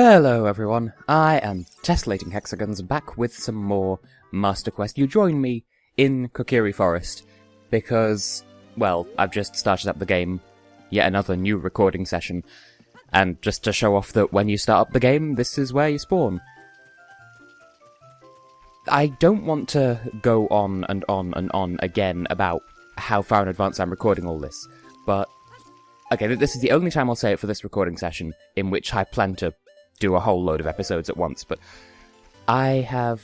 Hello everyone, I am Tessellating Hexagons, back with some more Master Quest. You join me in Kokiri Forest, because, well, I've just started up the game, yet another new recording session, and just to show off that when you start up the game, this is where you spawn. I don't want to go on and on and on again about how far in advance I'm recording all this, but, okay, this is the only time I'll say it for this recording session, in which I plan to do a whole load of episodes at once, but I have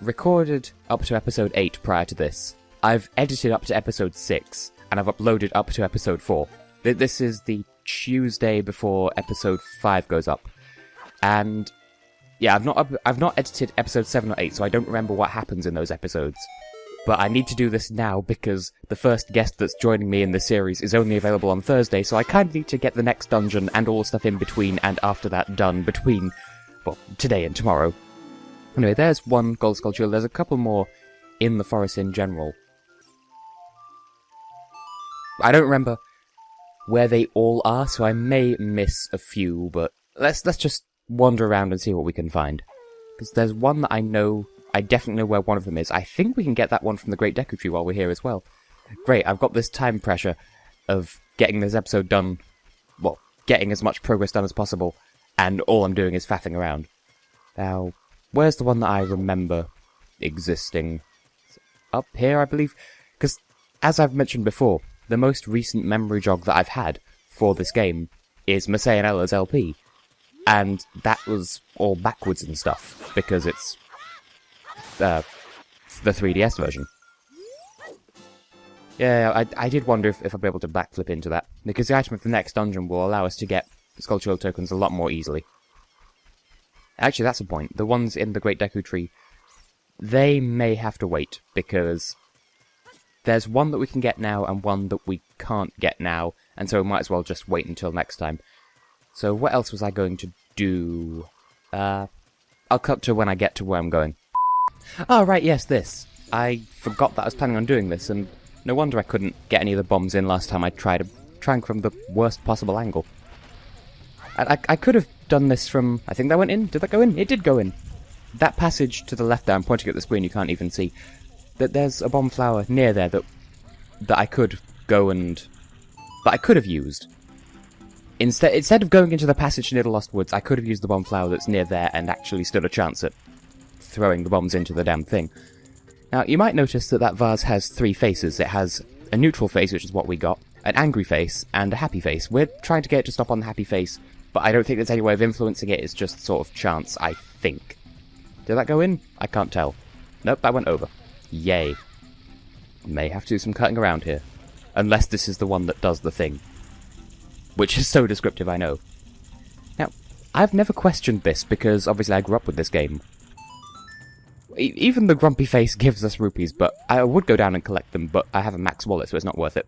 recorded up to episode 8 prior to this. I've edited up to episode 6, and I've uploaded up to episode 4. This is the Tuesday before episode 5 goes up, and yeah, I've not edited episode 7 or 8, so I don't remember what happens in those episodes. But I need to do this now because the first guest that's joining me in this series is only available on Thursday, so I kind of need to get the next dungeon and all the stuff in between and after that done between, well, today and tomorrow. Anyway, there's one gold sculpture. There's a couple more in the forest in general. I don't remember where they all are, so I may miss a few, but let's just wander around and see what we can find. Because there's one that I definitely know where one of them is. I think we can get that one from the Great Deku Tree while we're here as well. Great, I've got this time pressure of getting this episode done, well, getting as much progress done as possible, and all I'm doing is faffing around. Now, where's the one that I remember existing? Up here, I believe? Because, as I've mentioned before, the most recent memory jog that I've had for this game is Masay and Ella's LP. And that was all backwards and stuff, because it's the 3DS version. Yeah, I did wonder if I'd be able to backflip into that, because the item of the next dungeon will allow us to get sculptural tokens a lot more easily. Actually, that's a point. The ones in the Great Deku Tree, they may have to wait, because there's one that we can get now and one that we can't get now, and so we might as well just wait until next time. So what else was I going to do? I'll cut to when I get to where I'm going. Oh, right, yes, this. I forgot that I was planning on doing this, and no wonder I couldn't get any of the bombs in last time I tried trying from the worst possible angle. I could have done this from... I think that went in. Did that go in? It did go in. That passage to the left there, I'm pointing at the screen, you can't even see. That there's a bomb flower near there that I could go and... that I could have used. Instead of going into the passage near the Lost Woods, I could have used the bomb flower that's near there and actually stood a chance at throwing the bombs into the damn thing. Now, you might notice that vase has 3 faces. It has a neutral face, which is what we got, an angry face, and a happy face. We're trying to get it to stop on the happy face, but I don't think there's any way of influencing it. It's just sort of chance, I think. Did that go in? I can't tell. Nope, that went over. Yay. May have to do some cutting around here. Unless this is the one that does the thing. Which is so descriptive, I know. Now, I've never questioned this, because obviously I grew up with this game. Even the grumpy face gives us rupees, but I would go down and collect them, but I have a max wallet, so it's not worth it.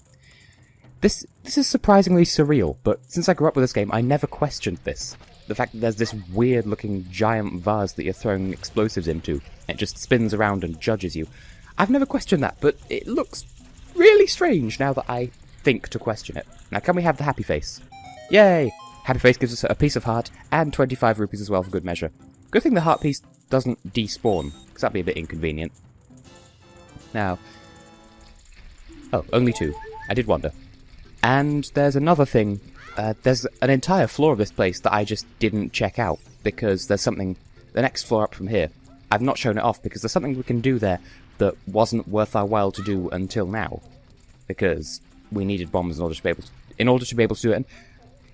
This is surprisingly surreal, but since I grew up with this game, I never questioned this. The fact that there's this weird-looking giant vase that you're throwing explosives into, and it just spins around and judges you. I've never questioned that, but it looks really strange now that I think to question it. Now, can we have the happy face? Yay! Happy face gives us a piece of heart, and 25 rupees as well for good measure. Good thing the heart piece doesn't despawn, because that'd be a bit inconvenient. Now... oh, only 2. I did wonder. And there's another thing. There's an entire floor of this place that I just didn't check out, because there's something... the next floor up from here. I've not shown it off, because there's something we can do there that wasn't worth our while to do until now. Because we needed bombs in order to be able to do it. And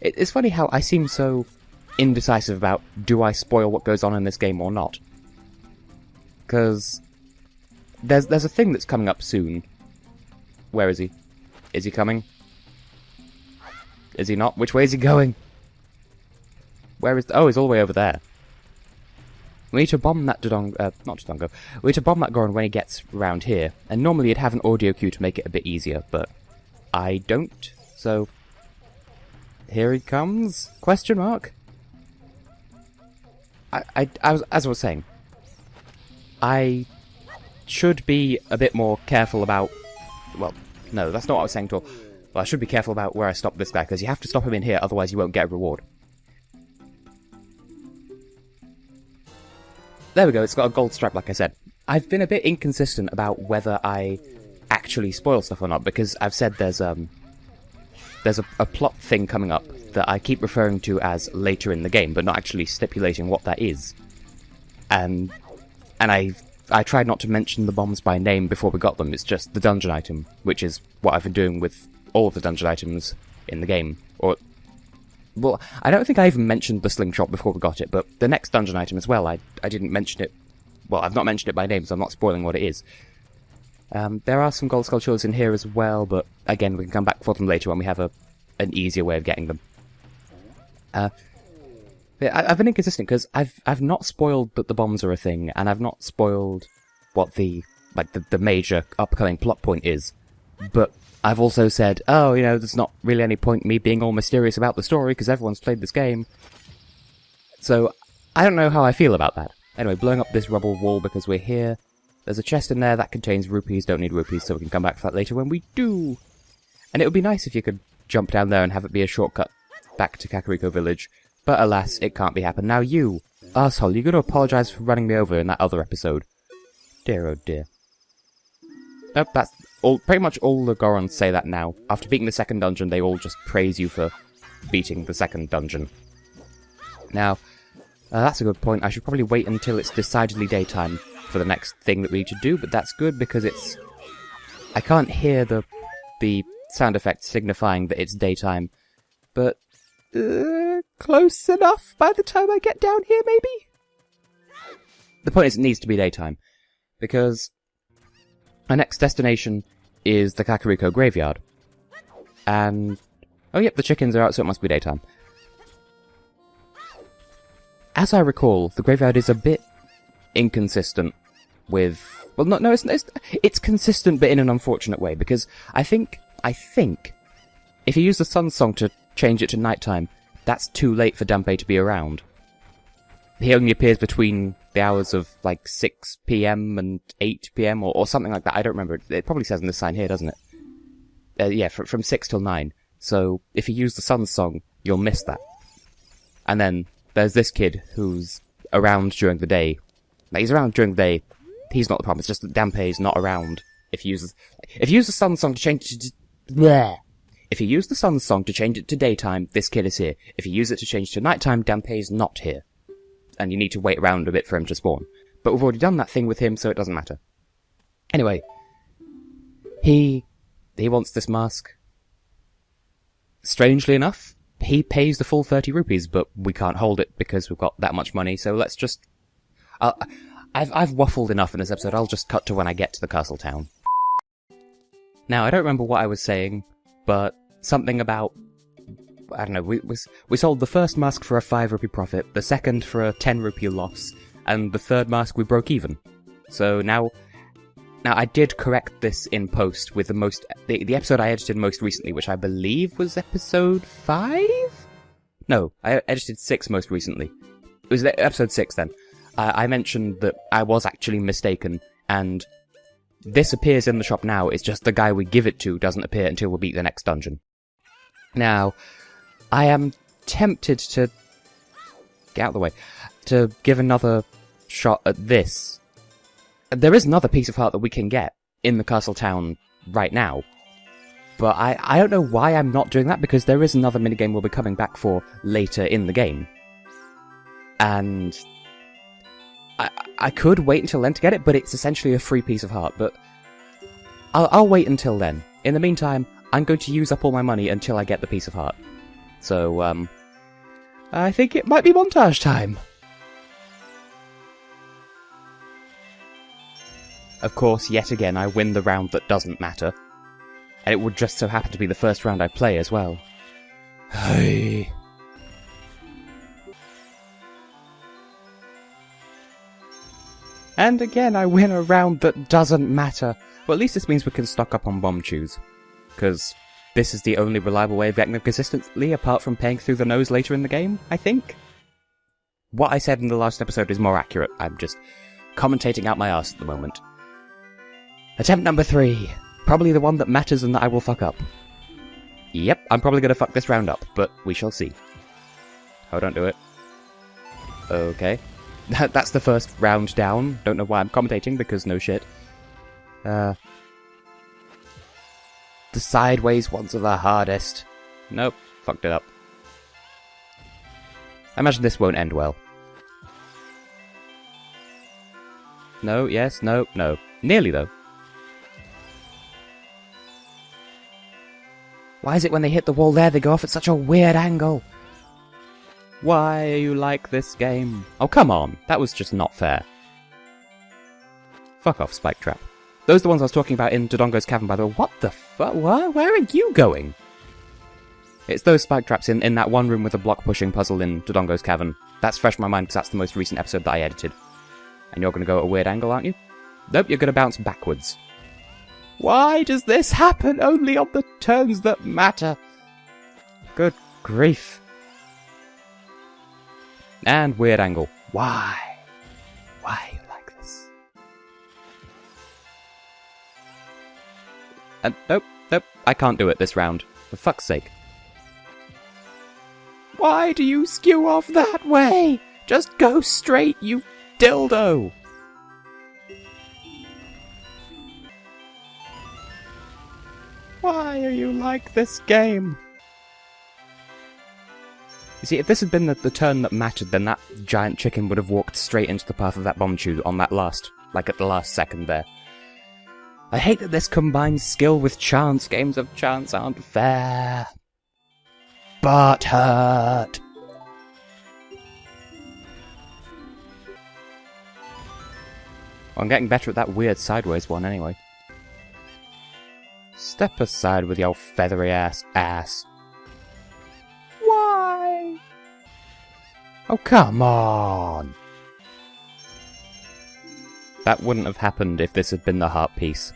it's funny how I seem so indecisive about, do I spoil what goes on in this game or not? Because there's a thing that's coming up soon. Where is he? Is he coming? Is he not? Which way is he going? Where is... oh, he's all the way over there. We need to bomb that not Dodongo. We need to bomb that Goron when he gets around here. And normally you'd have an audio cue to make it a bit easier, but I don't. So here he comes? Question mark? As I was saying, I should be a bit more careful about... well, no, that's not what I was saying at all. Well, I should be careful about where I stop this guy, because you have to stop him in here, otherwise you won't get a reward. there we go, it's got a gold stripe like I said. I've been a bit inconsistent about whether I actually spoil stuff or not, because I've said there's a plot thing coming up that I keep referring to as later in the game, but not actually stipulating what that is. And I tried not to mention the bombs by name before we got them, it's just the dungeon item, which is what I've been doing with all of the dungeon items in the game. Well, I don't think I even mentioned the slingshot before we got it, but the next dungeon item as well, I didn't mention it. Well, I've not mentioned it by name, so I'm not spoiling what it is. There are some gold sculptures in here as well, but again, we can come back for them later when we have an easier way of getting them. I've been inconsistent because I've not spoiled that the bombs are a thing, and I've not spoiled what the major upcoming plot point is. But I've also said, oh, you know, there's not really any point in me being all mysterious about the story because everyone's played this game. So I don't know how I feel about that. Anyway, blowing up this rubble wall because we're here. There's a chest in there that contains rupees. Don't need rupees, so we can come back for that later when we do. And it would be nice if you could jump down there and have it be a shortcut back to Kakariko Village. But alas, it can't be happened. Now you, arsehole, you're going to apologise for running me over in that other episode. Dear oh dear. Nope, that's pretty much all the Gorons say that now. After beating the second dungeon, they all just praise you for beating the second dungeon. Now, that's a good point. I should probably wait until it's decidedly daytime for the next thing that we need to do, but that's good because I can't hear the sound effect signifying that it's daytime, but close enough by the time I get down here, maybe? The point is it needs to be daytime, because our next destination is the Kakariko Graveyard. And, oh yep, the chickens are out, so it must be daytime. As I recall, the graveyard is a bit inconsistent with... Well, no, it's consistent, but in an unfortunate way, because I think, if you use the Sun Song to change it to nighttime, that's too late for Dampé to be around. He only appears between the hours of, like, 6 PM and 8 PM, or something like that. I don't remember. It probably says in this sign here, doesn't it? Yeah, from 6 till 9. So, if you use the Sun Song, you'll miss that. And then, there's this kid who's around during the day. Like, he's around during the day. He's not the problem. It's just that Dampé's not around. If you use the Sun Song to change it to... Bleh. If you use the Sun Song to change it to daytime, this kid is here. If you use it to change to nighttime, Dampé's not here. And you need to wait around a bit for him to spawn. But we've already done that thing with him, so it doesn't matter. Anyway, he wants this mask. Strangely enough, he pays the full 30 rupees, but we can't hold it because we've got that much money, so let's just... I've waffled enough in this episode, I'll just cut to when I get to the castle town. Now, I don't remember what I was saying, but something about... I don't know, we sold the first mask for a 5 rupee profit, the second for a 10 rupee loss, and the third mask we broke even. So now I did correct this in post with the episode I edited most recently, which I believe was episode 5? No, I edited 6 most recently. It was episode 6 then. I mentioned that I was actually mistaken, and this appears in the shop now, it's just the guy we give it to doesn't appear until we beat the next dungeon. Now, I am tempted to... get out of the way. To give another shot at this. There is another piece of heart that we can get in the castle town right now. But I don't know why I'm not doing that, because there is another minigame we'll be coming back for later in the game. And... I could wait until then to get it, but it's essentially a free piece of heart, but... I'll wait until then. In the meantime, I'm going to use up all my money until I get the piece of heart. So, I think it might be montage time. Of course, yet again, I win the round that doesn't matter. And it would just so happen to be the first round I play as well. Hey. And again, I win a round that doesn't matter. Well, at least this means we can stock up on Bombchus. Because this is the only reliable way of getting them consistently, apart from paying through the nose later in the game, I think? What I said in the last episode is more accurate. I'm just commentating out my arse at the moment. Attempt number 3. Probably the one that matters and that I will fuck up. Yep, I'm probably going to fuck this round up, but we shall see. Oh, don't do it. Okay. That's the first round down. Don't know why I'm commentating, because no shit. The sideways ones are the hardest. Nope, fucked it up. I imagine this won't end well. No, yes, no, no. Nearly, though. Why is it when they hit the wall there, they go off at such a weird angle? Why are you like this game? Oh, come on. That was just not fair. Fuck off, Spike Trap. Those are the ones I was talking about in Dodongo's Cavern, by the way. What the fuck? Where are you going? It's those Spike Traps in that one room with the block-pushing puzzle in Dodongo's Cavern. That's fresh in my mind because that's the most recent episode that I edited. And you're going to go at a weird angle, aren't you? Nope, you're going to bounce backwards. Why does this happen only on the turns that matter? Good grief. And weird angle. Why? Why are you like this? And nope, I can't do it this round. For fuck's sake. Why do you skew off that way? Just go straight, you dildo! Why are you like this game? You see, if this had been the turn that mattered, then that giant chicken would have walked straight into the path of that Bombchu on that last, like at the last second there. I hate that this combines skill with chance. Games of chance aren't fair. But hurt. Well, I'm getting better at that weird sideways one anyway. Step aside with your feathery ass. Why? Oh, come on! That wouldn't have happened if this had been the heart piece.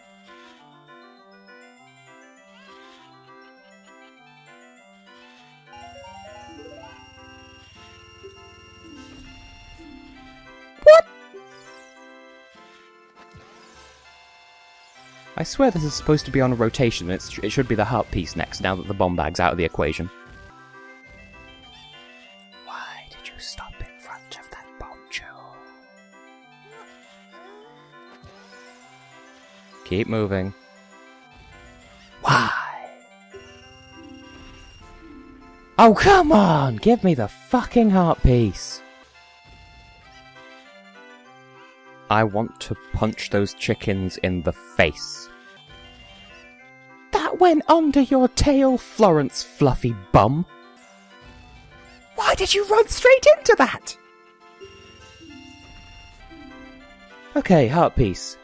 What? I swear this is supposed to be on a rotation, and it should be the heart piece next, now that the bomb bag's out of the equation. Why did you stop in front of that Bombchu? Keep moving. Why? Oh, come on! Give me the fucking heart piece! I want to punch those chickens in the face. That went under your tail, Florence Fluffy Bum. Why did you run straight into that? Okay, heart piece.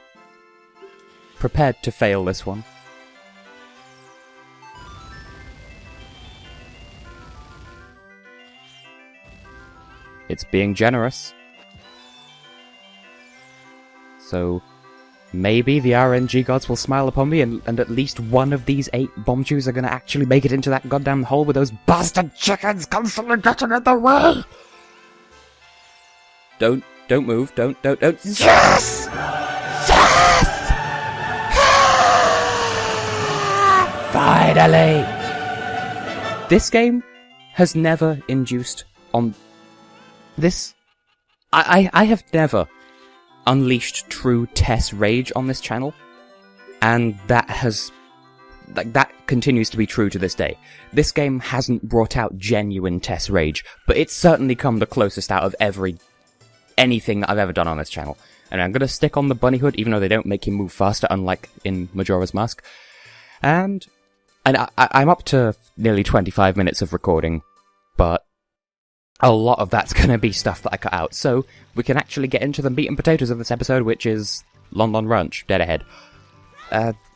Prepared to fail this one. It's being generous. So, maybe the RNG gods will smile upon me and at least one of these 8 Bombchus are gonna actually make it into that goddamn hole with those bastard chickens constantly getting in the way! Don't move, don't. Yes! Yes! Finally! This game has never induced on this... I have never unleashed true Tess rage on this channel, and that continues to be true to this day. This game hasn't brought out genuine Tess rage, but it's certainly come the closest out of anything that I've ever done on this channel. And I'm gonna stick on the bunny hood, even though they don't make you move faster, unlike in Majora's Mask. And I'm up to nearly 25 minutes of recording, but a lot of that's going to be stuff that I cut out, so we can actually get into the meat and potatoes of this episode, which is Lon Lon Ranch, dead ahead.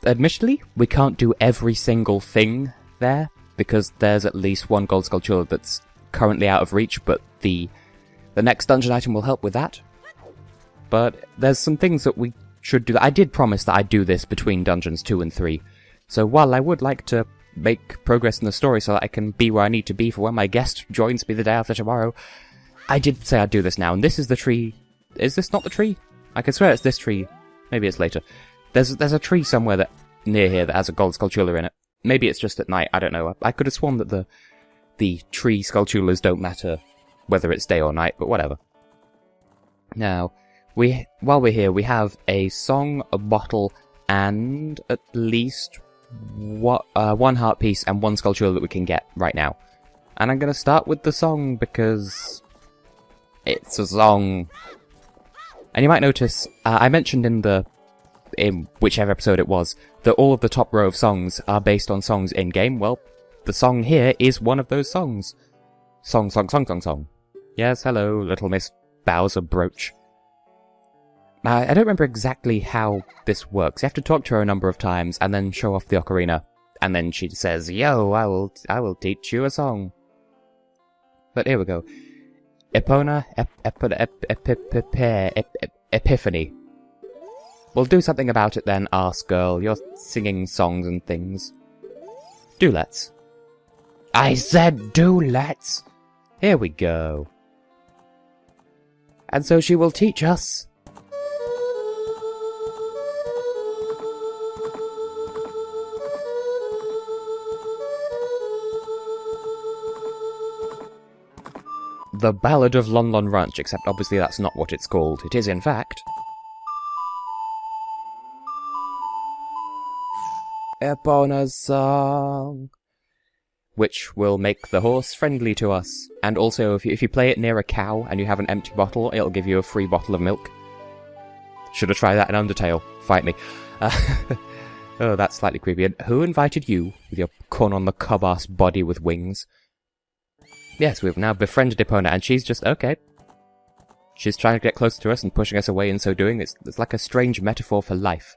Admittedly, we can't do every single thing there, because there's at least one gold sculpture that's currently out of reach, but the next dungeon item will help with that. But there's some things that we should do. I did promise that I'd do this between dungeons 2 and 3, so while I would like to make progress in the story so that I can be where I need to be for when my guest joins me the day after tomorrow, I did say I'd do this now, and this is the tree. Is this not the tree? I can swear it's this tree. Maybe it's later. There's a tree somewhere near here that has a gold sculpture in it. Maybe it's just at night, I don't know. I could have sworn that the tree sculptures don't matter whether it's day or night, but whatever. Now, while we're here, we have a song, a bottle, and at least one heart piece and one sculpture that we can get right now. And I'm going to start with the song because it's a song. And you might notice, I mentioned in whichever episode it was, that all of the top row of songs are based on songs in-game. Well, the song here is one of those songs. Song, song, song, song, song. Yes, hello, little Miss Bowser Brooch. I don't remember exactly how this works. You have to talk to her a number of times and then show off the ocarina. And then she says, yo, I will teach you a song. But here we go. Epona, Epiphany. Well, do something about it then, arse girl. You're singing songs and things. Do let's. I said do let's. Here we go. And so she will teach us. The Ballad of Lon Lon Ranch, except obviously that's not what it's called. It is, in fact, Epona's Song, which will make the horse friendly to us. And also, if you play it near a cow and you have an empty bottle, it'll give you a free bottle of milk. Should have tried that in Undertale. Fight me. Oh, that's slightly creepy. And who invited you, with your corn-on-the-cob-ass body with wings? Yes, we've now befriended Epona, and she's just, okay. She's trying to get closer to us and pushing us away in so doing. It's like a strange metaphor for life.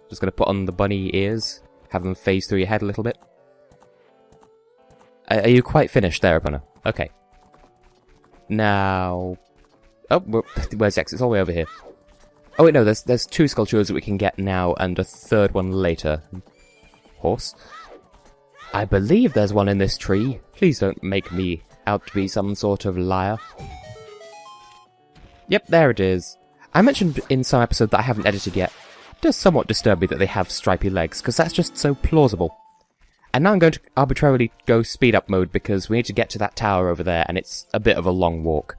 Just gonna put on the bunny ears, have them phase through your head a little bit. Are you quite finished there, Epona? Okay. Now... Oh, where's X? It's all the way over here. Oh wait, no, there's two sculptures that we can get now, and a third one later. Horse? I believe there's one in this tree. Please don't make me out to be some sort of liar. Yep, there it is. I mentioned in some episode that I haven't edited yet. It does somewhat disturb me that they have stripy legs, because that's just so plausible. And now I'm going to arbitrarily go speed up mode because we need to get to that tower over there, and it's a bit of a long walk.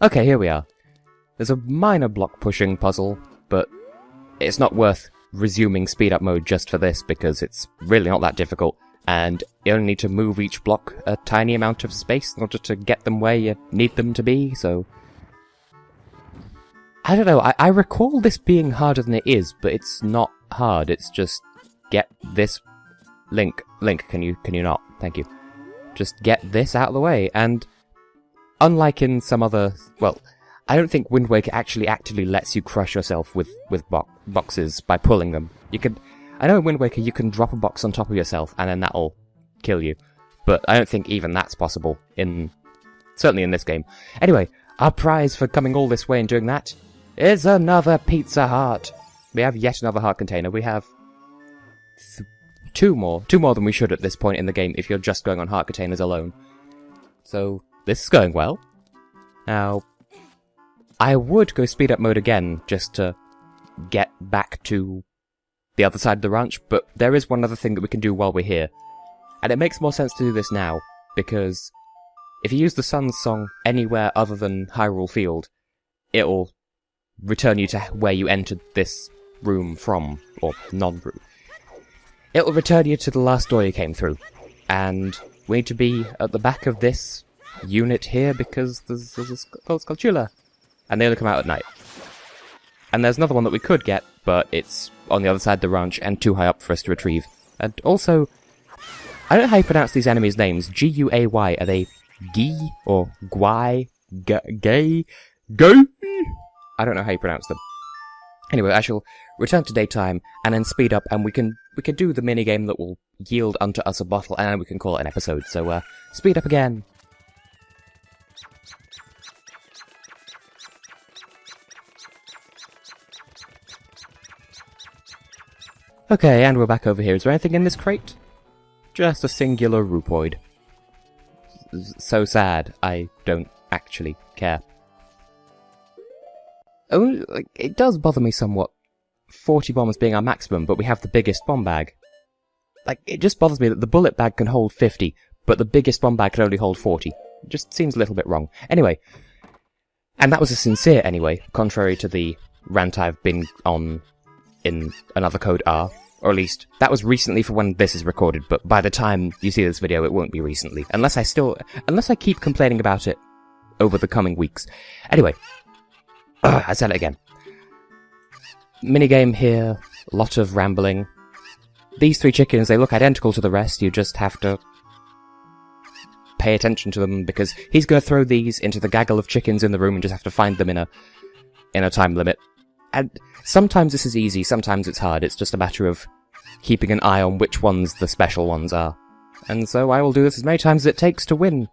Okay, here we are. There's a minor block pushing puzzle, but it's not worth resuming speed up mode just for this because it's really not that difficult, and you only need to move each block a tiny amount of space in order to get them where you need them to be, so... I don't know, I recall this being harder than it is, but it's not hard, it's just get this... Link, can you not? Thank you. Just get this out of the way, and... Unlike in some other... Well, I don't think Wind Waker actually actively lets you crush yourself with boxes by pulling them. You can... I know in Wind Waker you can drop a box on top of yourself and then that'll kill you. But I don't think even that's possible in... Certainly in this game. Anyway, our prize for coming all this way and doing that is another pizza heart. We have yet another heart container. We have... two more than we should at this point in the game if you're just going on heart containers alone. So... This is going well. Now, I would go speed up mode again, just to get back to the other side of the ranch, but there is one other thing that we can do while we're here. And it makes more sense to do this now, because if you use the Sun's Song anywhere other than Hyrule Field, it'll return you to where you entered this room from, or non-room. It'll return you to the last door you came through, and we need to be at the back of this unit here because there's a Skulltula, and they only come out at night. And there's another one that we could get, but it's on the other side of the ranch and too high up for us to retrieve. And also, I don't know how you pronounce these enemies' names. G-U-A-Y. Are they Gi or Gwai? Gay? Go? I don't know how you pronounce them. Anyway, I shall return to daytime and then speed up, and we can do the minigame that will yield unto us a bottle, and we can call it an episode. So, speed up again. Okay, and we're back over here. Is there anything in this crate? Just a singular Rupoid. So sad, I don't actually care. Oh, like, it does bother me somewhat 40 bombs being our maximum, but we have the biggest bomb bag. Like, it just bothers me that the bullet bag can hold 50, but the biggest bomb bag can only hold 40. It just seems a little bit wrong. Anyway, and that was a sincere anyway, contrary to the rant I've been on in another code R. Or at least, that was recently for when this is recorded, but by the time you see this video, it won't be recently. Unless I keep complaining about it over the coming weeks. Anyway, I said it again. Minigame here, a lot of rambling. These 3 chickens, they look identical to the rest, you just have to pay attention to them, because he's going to throw these into the gaggle of chickens in the room and just have to find them in a time limit. And sometimes this is easy, sometimes it's hard, it's just a matter of keeping an eye on which ones the special ones are. And so I will do this as many times as it takes to win.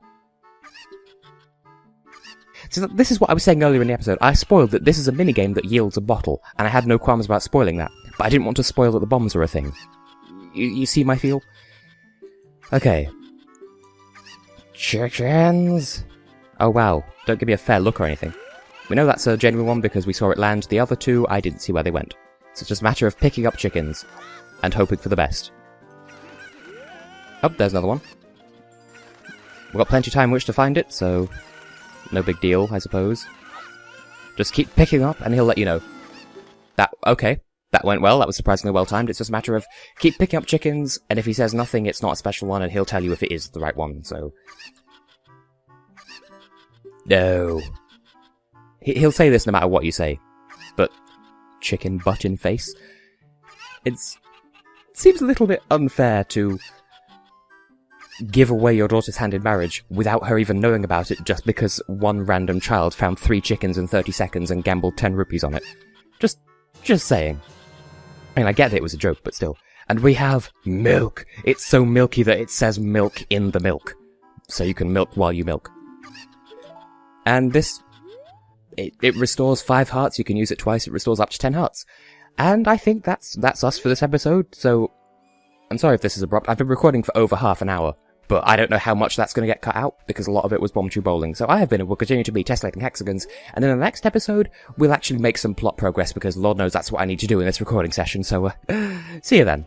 So this is what I was saying earlier in the episode. I spoiled that this is a minigame that yields a bottle, and I had no qualms about spoiling that. But I didn't want to spoil that the bombs are a thing. You see my feel? Okay. Chickens! Oh wow, don't give me a fair look or anything. We know that's a genuine one because we saw it land. The other 2, I didn't see where they went. So it's just a matter of picking up chickens and hoping for the best. Oh, there's another one. We've got plenty of time in which to find it, so no big deal, I suppose. Just keep picking up and he'll let you know. Okay, that went well, that was surprisingly well timed. It's just a matter of keep picking up chickens, and if he says nothing, it's not a special one, and he'll tell you if it is the right one, so... No. He'll say this no matter what you say. But chicken butt in face? It seems a little bit unfair to give away your daughter's hand in marriage without her even knowing about it just because one random child found 3 chickens in 30 seconds and gambled 10 rupees on it. Just saying. I mean, I get that it was a joke, but still. And we have milk. It's so milky that it says milk in the milk. So you can milk while you milk. And this... It restores 5 hearts, you can use it twice, it restores up to 10 hearts. And I think that's us for this episode, so... I'm sorry if this is abrupt, I've been recording for over half an hour, but I don't know how much that's going to get cut out, because a lot of it was Bombchu-bowling. So I have been and will continue to be Tessellating Hexagons, and in the next episode, we'll actually make some plot progress, because Lord knows that's what I need to do in this recording session, so see you then.